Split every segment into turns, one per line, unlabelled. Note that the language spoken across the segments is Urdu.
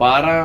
12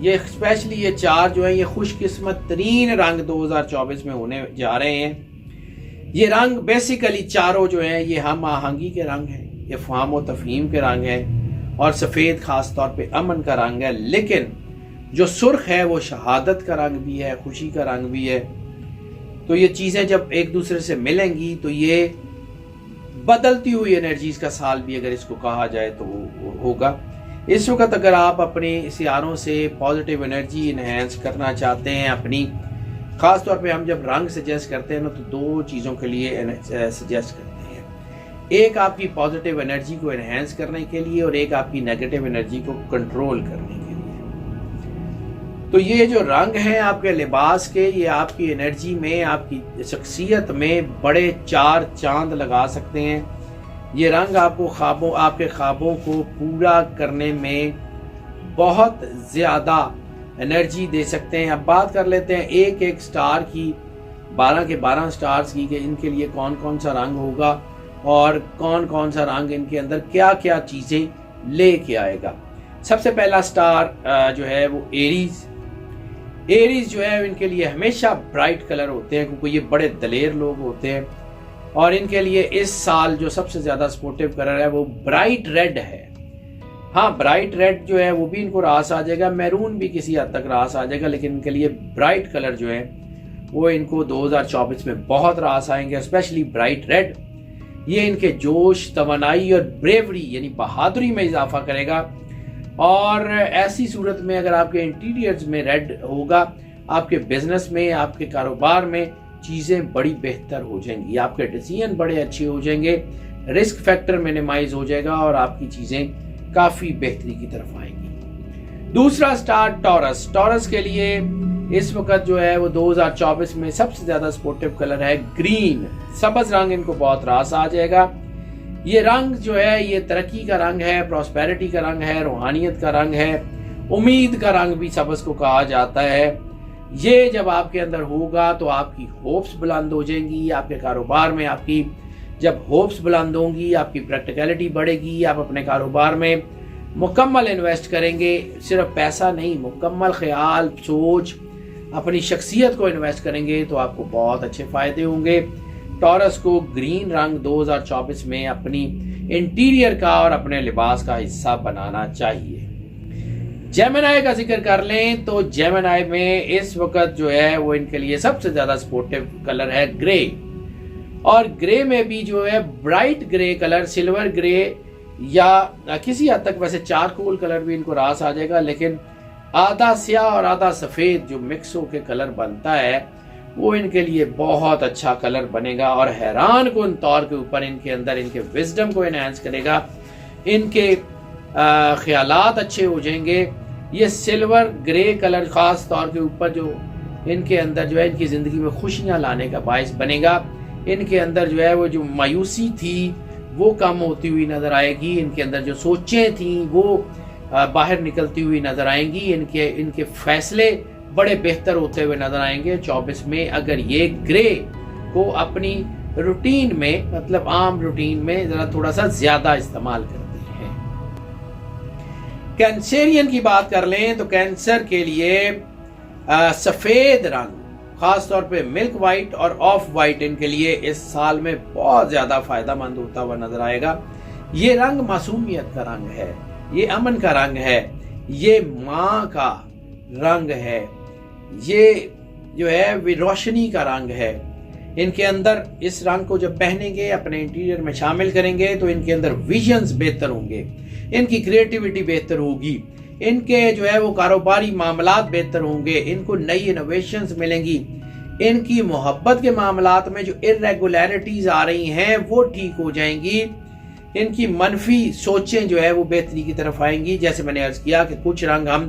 یہ اسپیشلی یہ 4 جو ہیں یہ خوش قسمت ترین رنگ 2024 میں ہونے جا رہے ہیں. یہ رنگ بیسیکلی چاروں جو ہیں یہ ہم آہنگی کے رنگ ہیں, یہ فہم و تفہیم کے رنگ ہیں, اور سفید خاص طور پہ امن کا رنگ ہے. لیکن جو سرخ ہے وہ شہادت کا رنگ بھی ہے, خوشی کا رنگ بھی ہے. تو یہ چیزیں جب ایک دوسرے سے ملیں گی تو یہ بدلتی ہوئی انرجیز کا سال بھی اگر اس کو کہا جائے تو ہوگا. اس وقت اگر آپ اپنے سیاروں سے پازیٹیو انرجی انہینس کرنا چاہتے ہیں اپنی, خاص طور پہ ہم جب رنگ سجیسٹ کرتے ہیں نا تو 2 چیزوں کے لیے سجیسٹ کرتے ہیں. ایک آپ کی پازیٹیو انرجی کو انہینس کرنے کے لیے, اور ایک آپ کی نیگیٹو انرجی کو کنٹرول کرنے کے لیے. تو یہ جو رنگ ہیں آپ کے لباس کے, یہ آپ کی انرجی میں, آپ کی شخصیت میں بڑے 4 چاند لگا سکتے ہیں. یہ رنگ آپ کو آپ کے خوابوں کو پورا کرنے میں بہت زیادہ انرجی دے سکتے ہیں. اب بات کر لیتے ہیں ایک سٹار کی, 12 کے 12 سٹارز کی, کہ ان کے لیے کون کون سا رنگ ہوگا اور کون کون سا رنگ ان کے اندر کیا کیا چیزیں لے کے آئے گا. سب سے پہلا سٹار جو ہے وہ ایریز جو ہے ان کے لیے ہمیشہ برائٹ کلر ہوتے ہیں, کیونکہ یہ بڑے دلیر لوگ ہوتے ہیں, اور ان کے لیے اس سال جو سب سے زیادہ سپورٹیو کلر ہے وہ برائٹ ریڈ ہے. ہاں برائٹ ریڈ جو ہے وہ بھی ان کو راس آ جائے گا, میرون بھی کسی حد تک راس آ جائے گا, لیکن ان کے لیے برائٹ کلر جو ہے وہ ان کو 2024 میں بہت راس آئیں گے, اسپیشلی برائٹ ریڈ. یہ ان کے جوش, توانائی اور بریوری یعنی بہادری میں اضافہ کرے گا. اور ایسی صورت میں اگر آپ کے انٹیریئرز میں ریڈ ہوگا, آپ کے بزنس میں, آپ کے کاروبار میں چیزیں بڑی بہتر ہو جائیں گی, آپ کے ڈیسیژن بڑے اچھے ہو جائیں گے, رسک فیکٹر منیمائز ہو جائے گا اور آپ کی چیزیں کافی بہتری کی طرف آئیں گی. دوسرا سٹار ٹورس کے لیے اس وقت جو ہے وہ 2024 میں سب سے زیادہ سپورٹیو کلر ہے گرین, سبز رنگ ان کو بہت راس آ جائے گا. یہ رنگ جو ہے یہ ترقی کا رنگ ہے, پراسپیرٹی کا رنگ ہے, روحانیت کا رنگ ہے, امید کا رنگ بھی سبز کو کہا جاتا ہے. یہ جب آپ کے اندر ہوگا تو آپ کی ہوپس بلند ہو جائیں گی, آپ کے کاروبار میں آپ کی جب ہوپس بلند ہوں گی, آپ کی پریکٹیکلٹی بڑھے گی, آپ اپنے کاروبار میں مکمل انویسٹ کریں گے, صرف پیسہ نہیں, مکمل خیال, سوچ, اپنی شخصیت کو انویسٹ کریں گے تو آپ کو بہت اچھے فائدے ہوں گے. ٹورس کو گرین رنگ 2024 میں اپنی انٹیریئر کا اور اپنے لباس کا حصہ بنانا چاہیے. جیمنائی کا ذکر کر لیں تو جیمنائی میں اس وقت جو ہے وہ ان کے لیے سب سے زیادہ سپورٹیو کلر ہے گرے, اور گرے میں بھی جو ہے برائٹ گرے کلر, سلور گرے یا کسی حد تک ویسے چارکول کلر بھی ان کو راس آ جائے گا, لیکن آدھا سیاہ اور آدھا سفید جو مکس ہو کے کلر بنتا ہے وہ ان کے لیے بہت اچھا کلر بنے گا, اور حیران کن طور کے اوپر ان کے اندر ان کے وزڈم کو انہینس کرے گا, ان کے خیالات اچھے ہو جائیں گے. یہ سلور گرے کلر خاص طور کے اوپر جو ان کے اندر جو ہے ان کی زندگی میں خوشیاں لانے کا باعث بنے گا. ان کے اندر جو ہے وہ جو مایوسی تھی وہ کم ہوتی ہوئی نظر آئے گی, ان کے اندر جو سوچیں تھیں وہ باہر نکلتی ہوئی نظر آئیں گی, ان کے فیصلے بڑے بہتر ہوتے ہوئے نظر آئیں گے 24 میں, اگر یہ گرے کو اپنی روٹین میں, مطلب عام روٹین میں ذرا تھوڑا سا زیادہ استعمال کرتے ہیں. کینسرین کی بات کر لیں تو کینسر کے لیے سفید رنگ, خاص طور پہ ملک وائٹ اور آف وائٹ ان کے لیے اس سال میں بہت زیادہ فائدہ مند ہوتا ہوا نظر آئے گا. یہ رنگ معصومیت کا رنگ ہے, یہ امن کا رنگ ہے, یہ ماں کا رنگ ہے, یہ جو ہے وہ روشنی کا رنگ ہے. ان کے اندر اس رنگ کو جب پہنیں گے, اپنے انٹیریئر میں شامل کریں گے تو ان کے اندر ویژنز بہتر ہوں گے, ان کی کریٹیوٹی بہتر ہوگی, ان کے جو ہے وہ کاروباری معاملات بہتر ہوں گے, ان کو نئی انوویشنز ملیں گی, ان کی محبت کے معاملات میں جو irregularities آ رہی ہیں وہ ٹھیک ہو جائیں گی, ان کی منفی سوچیں جو ہے وہ بہتری کی طرف آئیں گی. جیسے میں نے عرض کیا کہ کچھ رنگ ہم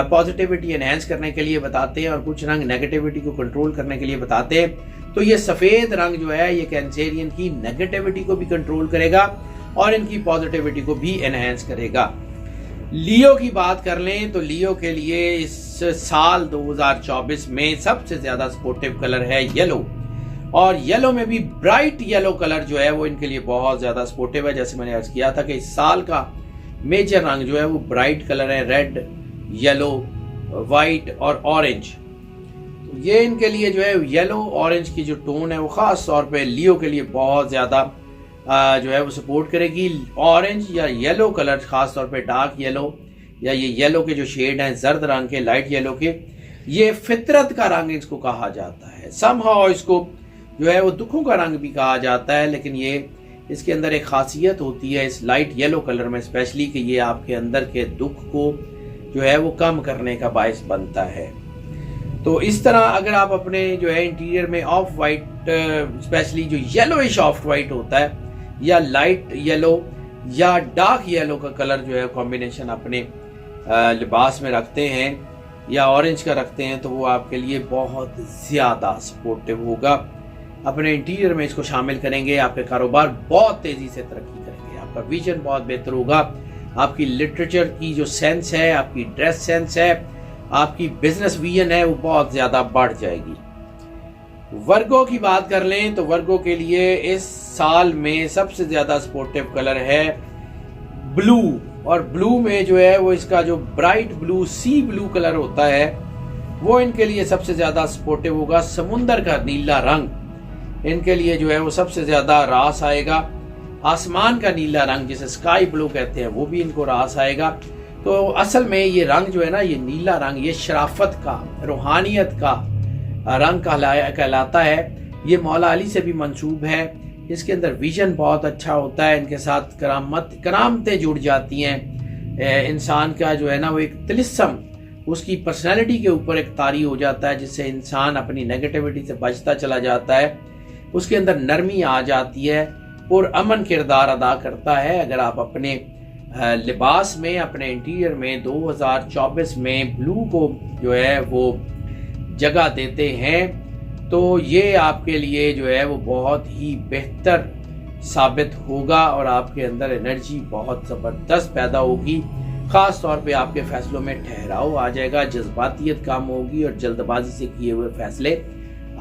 پازیٹیوٹی انہینس کرنے کے لیے بتاتے ہیں اور کچھ رنگ نیگیٹیوٹی کو کنٹرول کرنے کے لیے بتاتے ہیں. تو یہ سفید رنگ جو ہے یہ کینسرین کی نیگیٹیوٹی کو بھی کنٹرول کرے گا اور ان کی پازیٹیوٹی کو بھی انہینس کرے گا. لیو کی بات کر لیں تو لیو کے لیے اس سال 2024 میں سب سے زیادہ سپورٹیو کلر ہے یلو, اور یلو میں بھی برائٹ یلو کلر جو ہے وہ ان کے لیے بہت زیادہ سپورٹیو ہے. جیسے میں نے عرض کیا تھا کہ اس سال کا میجر رنگ جو ہے وہ برائٹ کلر ہے, ریڈ, یلو, وائٹ اور اورنج. یہ ان کے لیے جو ہے یلو اورنج کی جو ٹون ہے وہ خاص طور پہ لیو کے لیے بہت زیادہ جو ہے وہ سپورٹ کرے گی. اورنج یا یلو کلر، خاص طور پہ ڈارک یلو یا یہ یلو کے جو شیڈ ہیں زرد رنگ کے، لائٹ یلو کے، یہ فطرت کا رنگ اس کو کہا جاتا ہے. سم ہاؤ اس کو جو ہے وہ دکھوں کا رنگ بھی کہا جاتا ہے، لیکن یہ اس کے اندر ایک خاصیت ہوتی ہے اس لائٹ یلو کلر میں اسپیشلی کہ یہ آپ کے اندر کے دکھ کو جو ہے وہ کم کرنے کا باعث بنتا ہے. تو اس طرح اگر آپ اپنے جو ہے انٹیریئر میں آف وائٹ اسپیشلی جو یلوئش آف وائٹ ہوتا ہے یا لائٹ یلو یا ڈارک یلو کا کلر جو ہے کمبینیشن اپنے لباس میں رکھتے ہیں یا اورنج کا رکھتے ہیں تو وہ آپ کے لیے بہت زیادہ سپورٹیو ہوگا. اپنے انٹیریئر میں اس کو شامل کریں گے، آپ کے کاروبار بہت تیزی سے ترقی کریں گے، آپ کا ویژن بہت بہتر ہوگا، آپ کی لٹریچر کی جو سینس ہے، آپ کی ڈریس سینس ہے، آپ کی بزنس ویژن ہے وہ بہت زیادہ بڑھ جائے گی. ورگو کی بات کر لیں تو ورگو کے لیے اس سال میں سب سے زیادہ سپورٹیو کلر ہے بلو، اور بلو میں جو ہے وہ اس کا جو برائٹ بلو سی بلو کلر ہوتا ہے وہ ان کے لیے سب سے زیادہ سپورٹیو ہوگا. سمندر کا نیلا رنگ ان کے لیے جو ہے وہ سب سے زیادہ راس آئے گا. آسمان کا نیلا رنگ جسے اسکائی بلو کہتے ہیں وہ بھی ان کو راس آئے گا. تو اصل میں یہ رنگ جو ہے نا، یہ نیلا رنگ یہ شرافت کا، روحانیت کا رنگ کہلاتا ہے. یہ مولا علی سے بھی منسوب ہے. اس کے اندر ویژن بہت اچھا ہوتا ہے، ان کے ساتھ کرامتیں جڑ جاتی ہیں. انسان کا جو ہے نا وہ ایک طلسم اس کی پرسنالٹی کے اوپر ایک طاری ہو جاتا ہے جس سے انسان اپنی نیگیٹیوٹی سے بچتا چلا جاتا ہے. اس کے اندر نرمی آ جاتی ہے اور امن کردار ادا کرتا ہے. اگر آپ اپنے لباس میں، اپنے انٹیریئر میں 2024 میں بلو کو جو ہے وہ جگہ دیتے ہیں تو یہ آپ کے لیے جو ہے وہ بہت ہی بہتر ثابت ہوگا اور آپ کے اندر انرجی بہت زبردست پیدا ہوگی. خاص طور پہ آپ کے فیصلوں میں ٹھہراؤ آ جائے گا، جذباتیت کم ہوگی اور جلد بازی سے کیے ہوئے فیصلے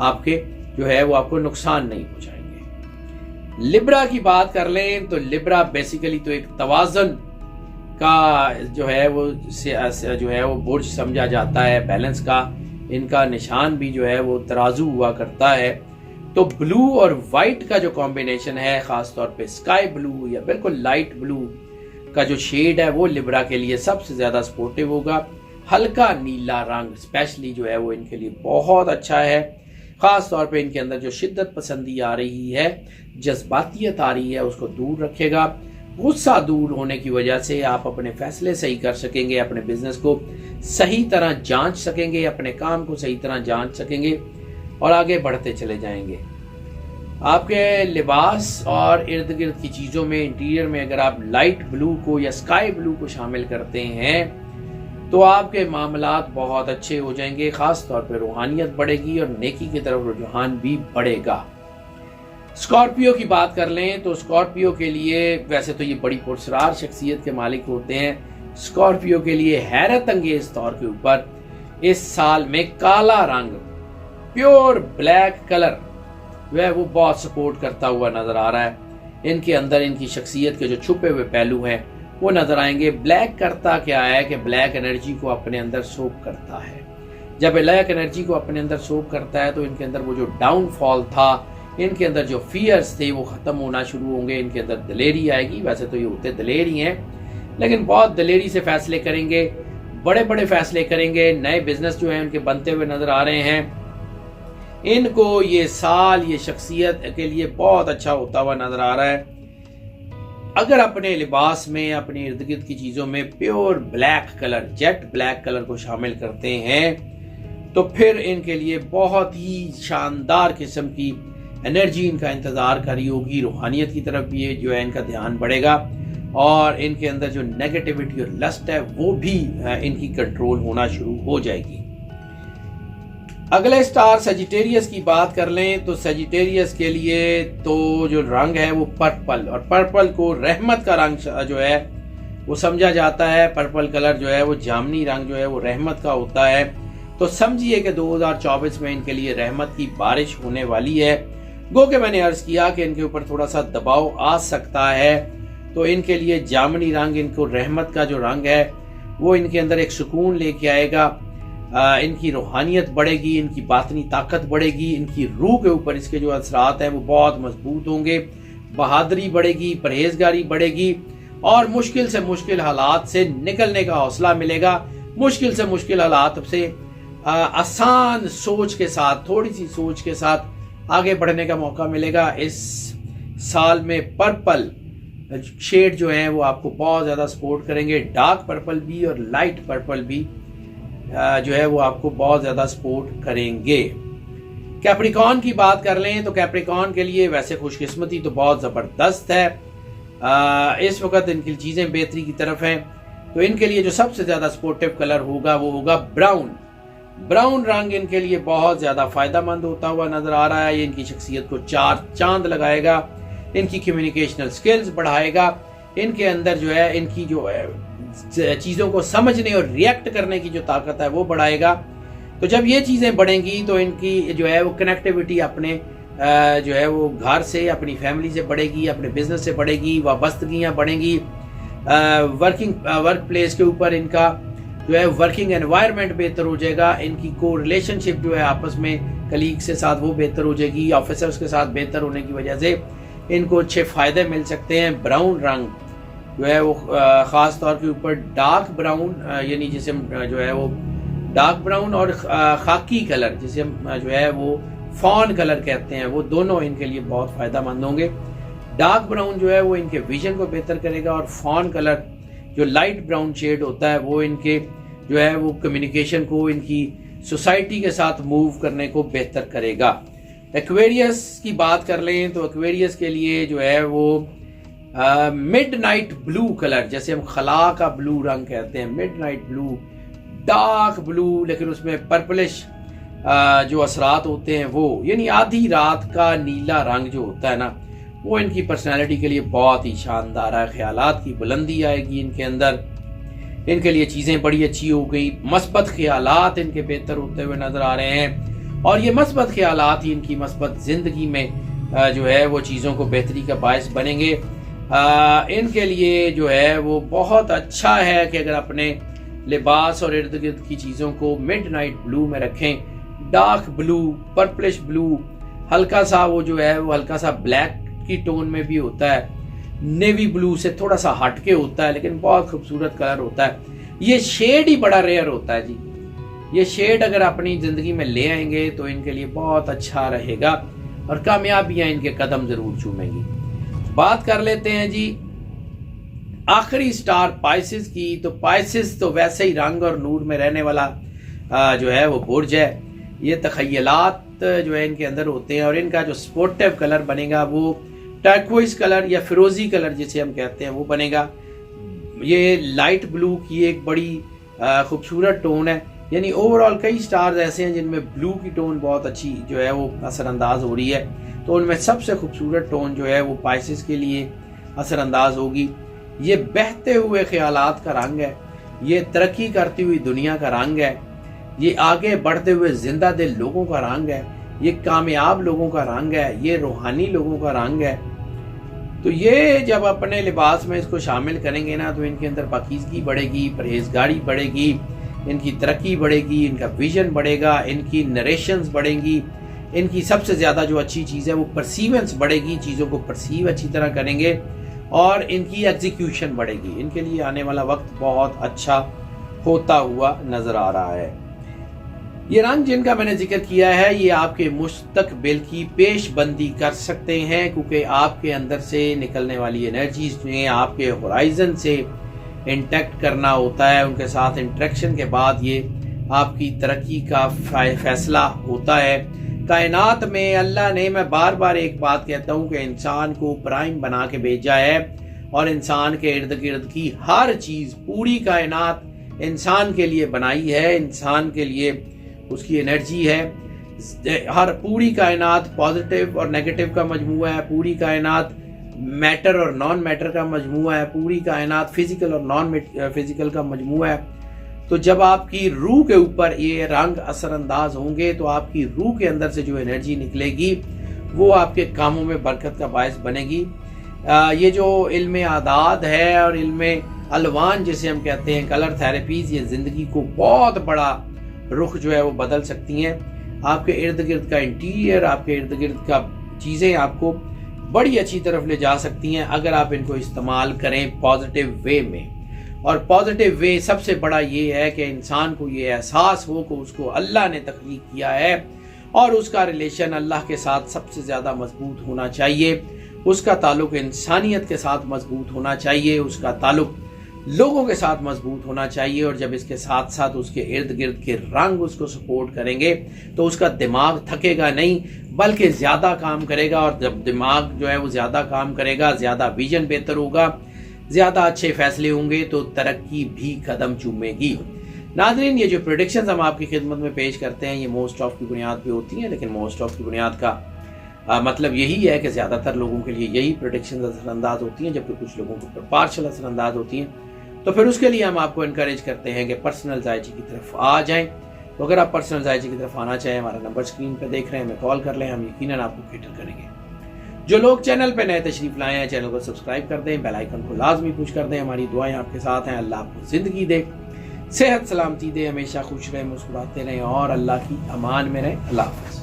آپ کے جو ہے وہ آپ کو نقصان نہیں پہنچائیں گے. لبرا کی بات کر لیں تو لبرا بیسیکلی تو ایک توازن کا جو ہے وہ برج سمجھا جاتا ہے، بیلنس کا. ان کا نشان بھی جو ہے وہ ترازو ہوا کرتا ہے. تو بلو اور وائٹ کا جو کمبینیشن ہے، خاص طور پہ اسکائی بلو یا بالکل لائٹ بلو کا جو شیڈ ہے وہ لبرا کے لیے سب سے زیادہ سپورٹیو ہوگا. ہلکا نیلا رنگ اسپیشلی جو ہے وہ ان کے لیے بہت اچھا ہے. خاص طور پہ ان کے اندر جو شدت پسندی آ رہی ہے، جذباتیت آ رہی ہے، اس کو دور رکھے گا. غصہ دور ہونے کی وجہ سے آپ اپنے فیصلے صحیح کر سکیں گے، اپنے بزنس کو صحیح طرح جانچ سکیں گے، اپنے کام کو صحیح طرح جانچ سکیں گے اور آگے بڑھتے چلے جائیں گے. آپ کے لباس اور ارد گرد کی چیزوں میں، انٹیریئر میں اگر آپ لائٹ بلو کو یا اسکائی بلو کو شامل کرتے ہیں تو آپ کے معاملات بہت اچھے ہو جائیں گے. خاص طور پہ روحانیت بڑھے گی اور نیکی کی طرف رجحان بھی بڑھے گا. اسکارپیو کی بات کر لیں تو اسکارپیو کے لیے ویسے تو یہ بڑی پرسرار شخصیت کے مالک ہوتے ہیں. اسکارپیو کے لیے حیرت انگیز طور کے اوپر اس سال میں کالا رنگ، پیور بلیک کلر جو ہے وہ بہت سپورٹ کرتا ہوا نظر آ رہا ہے. ان کے اندر ان کی شخصیت کے جو چھپے ہوئے پہلو ہیں وہ نظر آئیں گے. بلیک کرتا کیا ہے کہ بلیک انرجی کو اپنے اندر سوک کرتا ہے. جب بلیک انرجی کو اپنے اندر سوک کرتا ہے تو ان کے اندر وہ جو ڈاؤن فال تھا، ان کے اندر جو فیئرز تھے وہ ختم ہونا شروع ہوں گے. ان کے اندر دلیری آئے گی. ویسے تو یہ ہوتے دلیر ہی ہیں لیکن بہت دلیری سے فیصلے کریں گے، بڑے بڑے فیصلے کریں گے. نئے بزنس جو ہیں ان کے بنتے ہوئے نظر آ رہے ہیں. ان کو یہ سال یہ شخصیت کے لیے بہت اچھا ہوتا ہوا نظر آ رہا ہے. اگر اپنے لباس میں، اپنی ارد گرد کی چیزوں میں pure black colour, jet black colour کو شامل کرتے ہیں تو پھر ان کے لیے بہت ہی شاندار قسم کی انرجی ان کا انتظار کری ہوگی. روحانیت کی طرف بھی جو ہے ان کا دھیان بڑھے گا اور ان کے اندر جو نیگیٹیوٹی اور لسٹ ہے وہ بھی ان کی کنٹرول ہونا شروع ہو جائے گی. اگلے سٹار سیجیٹیریس کی بات کر لیں تو سیجیٹیریس کے لیے تو جو رنگ ہے وہ پرپل، اور پرپل کو رحمت کا رنگ جو ہے وہ سمجھا جاتا ہے. پرپل کلر جو ہے وہ جامنی رنگ جو ہے وہ رحمت کا ہوتا ہے. تو سمجھیے کہ 2024 میں ان کے لیے رحمت کی بارش ہونے والی ہے. گو کہ میں نے عرض کیا کہ ان کے اوپر تھوڑا سا دباؤ آ سکتا ہے تو ان کے لیے جامنی رنگ، ان کو رحمت کا جو رنگ ہے وہ ان کے اندر ایک سکون لے کے آئے گا. ان کی روحانیت بڑھے گی، ان کی باطنی طاقت بڑھے گی، ان کی روح کے اوپر اس کے جو اثرات ہیں وہ بہت مضبوط ہوں گے، بہادری بڑھے گی، پرہیزگاری بڑھے گی، اور مشکل سے مشکل حالات سے نکلنے کا حوصلہ ملے گا، مشکل سے مشکل حالات سے آسان سوچ کے ساتھ، تھوڑی سی سوچ کے ساتھ آگے بڑھنے کا موقع ملے گا۔ اس سال میں پرپل شیڈ جو ہیں وہ آپ کو بہت زیادہ سپورٹ کریں گے، ڈارک پرپل بھی اور لائٹ پرپل بھی جو ہے وہ آپ کو بہت زیادہ سپورٹ کریں گے۔ کیپریکارن کی بات کر لیں تو کیپریکارن کے لیے ویسے خوش قسمتی تو بہت زبردست ہے، اس وقت ان کی چیزیں بہتری کی طرف ہیں، تو ان کے لیے جو سب سے زیادہ سپورٹیو کلر ہوگا وہ ہوگا براؤن۔ براؤن رنگ ان کے لیے بہت زیادہ فائدہ مند ہوتا ہوا نظر آ رہا ہے، یہ ان کی شخصیت کو چار چاند لگائے گا، ان کی کمیونیکیشنل سکلز بڑھائے گا، ان کے اندر جو ہے ان کی جو ہے چیزوں کو سمجھنے اور ریئیکٹ کرنے کی جو طاقت ہے وہ بڑھائے گا۔ تو جب یہ چیزیں بڑھیں گی تو ان کی جو ہے وہ کنیکٹیوٹی اپنے جو ہے وہ گھر سے، اپنی فیملی سے بڑھے گی، اپنے بزنس سے بڑھے گی، وابستگیاں بڑھیں گی، ورک پلیس کے اوپر ان کا جو ہے ورکنگ انوائرمنٹ بہتر ہو جائے گا، ان کی کو ریلیشن شپ جو ہے آپس میں کلیگ سے ساتھ وہ بہتر ہو جائے گی، آفیسرز کے ساتھ بہتر ہونے کی وجہ سے ان کو اچھے فائدے مل سکتے ہیں۔ براؤن رنگ جو ہے وہ خاص طور کے اوپر ڈارک براؤن، یعنی جسے جو ہے وہ ڈارک براؤن اور خاکی کلر جسے جو ہے وہ فون کلر کہتے ہیں، وہ دونوں ان کے لیے بہت فائدہ مند ہوں گے۔ ڈارک براؤن جو ہے وہ ان کے ویژن کو بہتر کرے گا، اور فون کلر جو لائٹ براؤن شیڈ ہوتا ہے وہ ان کے جو ہے وہ کمیونیکیشن کو، ان کی سوسائٹی کے ساتھ موو کرنے کو بہتر کرے گا۔ ایکویریس کی بات کر لیں تو ایکویریس کے لیے جو ہے وہ مڈ نائٹ بلو کلر، جیسے ہم خلا کا بلو رنگ کہتے ہیں، مڈ نائٹ بلو، ڈارک بلو لیکن اس میں پرپلش جو اثرات ہوتے ہیں وہ، یعنی آدھی رات کا نیلا رنگ جو ہوتا ہے نا، وہ ان کی پرسنالٹی کے لیے بہت ہی شاندار ہے، خیالات کی بلندی آئے گی ان کے اندر، ان کے لیے چیزیں بڑی اچھی ہو گئی، مثبت خیالات ان کے بہتر ہوتے ہوئے نظر آ رہے ہیں، اور یہ مثبت خیالات ہی ان کی مثبت زندگی میں جو ہے وہ چیزوں کو بہتری کا باعث بنیں گے۔ ان کے لیے جو ہے وہ بہت اچھا ہے کہ اگر اپنے لباس اور ارد گرد کی چیزوں کو مڈ نائٹ بلو میں رکھیں، ڈارک بلو، پرپلش بلو، ہلکا سا وہ جو ہے وہ ہلکا سا بلیک کی ٹون میں بھی ہوتا ہے، نیوی بلو سے تھوڑا سا ہٹ کے ہوتا ہے لیکن بہت خوبصورت کلر ہوتا ہے، یہ شیڈ ہی بڑا ریئر ہوتا ہے جی، یہ شیڈ اگر اپنی زندگی میں لے آئیں گے تو ان کے لیے بہت اچھا رہے گا اور کامیابیاں ان کے قدم ضرور چومیں گی۔ بات کر لیتے ہیں جی آخری سٹار پائسز کی، تو پائسز تو ویسے ہی رنگ اور نور میں رہنے والا جو ہے وہ برج ہے، یہ تخیلات جو ہے ان کے اندر ہوتے ہیں، اور ان کا جو سپورٹیو کلر بنے گا وہ ٹرکوئز کلر یا فیروزی کلر جسے ہم کہتے ہیں وہ بنے گا۔ یہ لائٹ بلو کی ایک بڑی خوبصورت ٹون ہے، یعنی اوورال کئی سٹارز ایسے ہیں جن میں بلو کی ٹون بہت اچھی جو ہے وہ اثر انداز ہو رہی ہے، تو ان میں سب سے خوبصورت ٹون جو ہے وہ پائسز کے لیے اثر انداز ہوگی۔ یہ بہتے ہوئے خیالات کا رنگ ہے، یہ ترقی کرتی ہوئی دنیا کا رنگ ہے، یہ آگے بڑھتے ہوئے زندہ دل لوگوں کا رنگ ہے، یہ کامیاب لوگوں کا رنگ ہے، یہ روحانی لوگوں کا رنگ ہے۔ تو یہ جب اپنے لباس میں اس کو شامل کریں گے نا تو ان کے اندر پاکیزگی بڑھے گی، پرہیزگاری بڑھے گی، ان کی ترقی بڑھے گی، ان کا ویژن بڑھے گا، ان کی نریشنز بڑھیں گی، ان کی سب سے زیادہ جو اچھی چیز ہے وہ پرسیونس بڑھے گی، چیزوں کو پرسیو اچھی طرح کریں گے، اور ان کی ایگزیکیوشن بڑھے گی۔ ان کے لیے آنے والا وقت بہت اچھا ہوتا ہوا نظر آ رہا ہے۔ یہ رنگ جن کا میں نے ذکر کیا ہے یہ آپ کے مستقبل کی پیش بندی کر سکتے ہیں، کیونکہ آپ کے اندر سے نکلنے والی انرجیز نے آپ کے ہورائزن سے انٹیکٹ کرنا ہوتا ہے، ان کے ساتھ انٹریکشن کے بعد یہ آپ کی ترقی کا فیصلہ ہوتا ہے۔ کائنات میں اللہ نے، میں بار بار ایک بات کہتا ہوں کہ انسان کو پرائم بنا کے بھیجا ہے، اور انسان کے ارد گرد کی ہر چیز، پوری کائنات انسان کے لیے بنائی ہے، انسان کے لیے اس کی انرجی ہے، ہر پوری کائنات پازیٹیو اور نیگیٹو کا مجموعہ ہے، پوری کائنات میٹر اور نان میٹر کا مجموعہ ہے، پوری کائنات فزیکل اور نان فزیکل کا مجموعہ ہے۔ تو جب آپ کی روح کے اوپر یہ رنگ اثر انداز ہوں گے تو آپ کی روح کے اندر سے جو انرجی نکلے گی وہ آپ کے کاموں میں برکت کا باعث بنے گی۔ یہ جو علم اعداد ہے اور علم الوان جسے ہم کہتے ہیں، کلر تھراپیز، یہ زندگی کو بہت بڑا رخ جو ہے وہ بدل سکتی ہیں. آپ کے ارد گرد کا انٹیریئر، آپ کے ارد گرد کا چیزیں آپ کو بڑی اچھی طرف لے جا سکتی ہیں اگر آپ ان کو استعمال کریں پازیٹیو وے میں. اور پازیٹیو وے سب سے بڑا یہ ہے کہ انسان کو یہ احساس ہو کہ اس کو اللہ نے تخلیق کیا ہے اور اس کا ریلیشن اللہ کے ساتھ سب سے زیادہ مضبوط ہونا چاہیے. اس کا تعلق انسانیت کے ساتھ مضبوط ہونا چاہیے، اس کا تعلق لوگوں کے ساتھ مضبوط ہونا چاہیے. اور جب اس کے ساتھ ساتھ اس کے ارد گرد کے رنگ اس کو سپورٹ کریں گے تو اس کا دماغ تھکے گا نہیں بلکہ زیادہ کام کرے گا. اور جب دماغ جو ہے وہ زیادہ کام کرے گا، زیادہ ویژن بہتر ہوگا، زیادہ اچھے فیصلے ہوں گے تو ترقی بھی قدم چومے گی. ناظرین، یہ جو پریڈکشنز ہم آپ کی خدمت میں پیش کرتے ہیں یہ موسٹ آف کی بنیاد پہ ہوتی ہیں، لیکن موسٹ آف کی بنیاد کا مطلب یہی ہے کہ زیادہ تر لوگوں کے لیے یہی پریڈکشنز اثر انداز ہوتی ہیں، جبکہ کچھ لوگوں کو پارشل اثر انداز ہوتی ہیں. تو پھر اس کے لیے ہم آپ کو انکریج کرتے ہیں کہ پرسنل ذائچے کی طرف آ جائیں. تو اگر آپ پرسنل ذائچے کی طرف آنا چاہیں، ہمارا نمبر اسکرین پہ دیکھ رہے ہیں، ہمیں کال کر لیں، ہم یقیناً آپ کو کیٹر کریں گے. جو لوگ چینل پہ نئے تشریف لائے ہیں چینل کو سبسکرائب کر دیں، بیل آئیکن کو لازمی پوش کر دیں. ہماری دعائیں آپ کے ساتھ ہیں. اللہ آپ کو زندگی دے، صحت سلامتی دے، ہمیشہ خوش رہیں، مسکراتے رہیں اور اللہ کی امان میں رہیں. اللہ حافظ.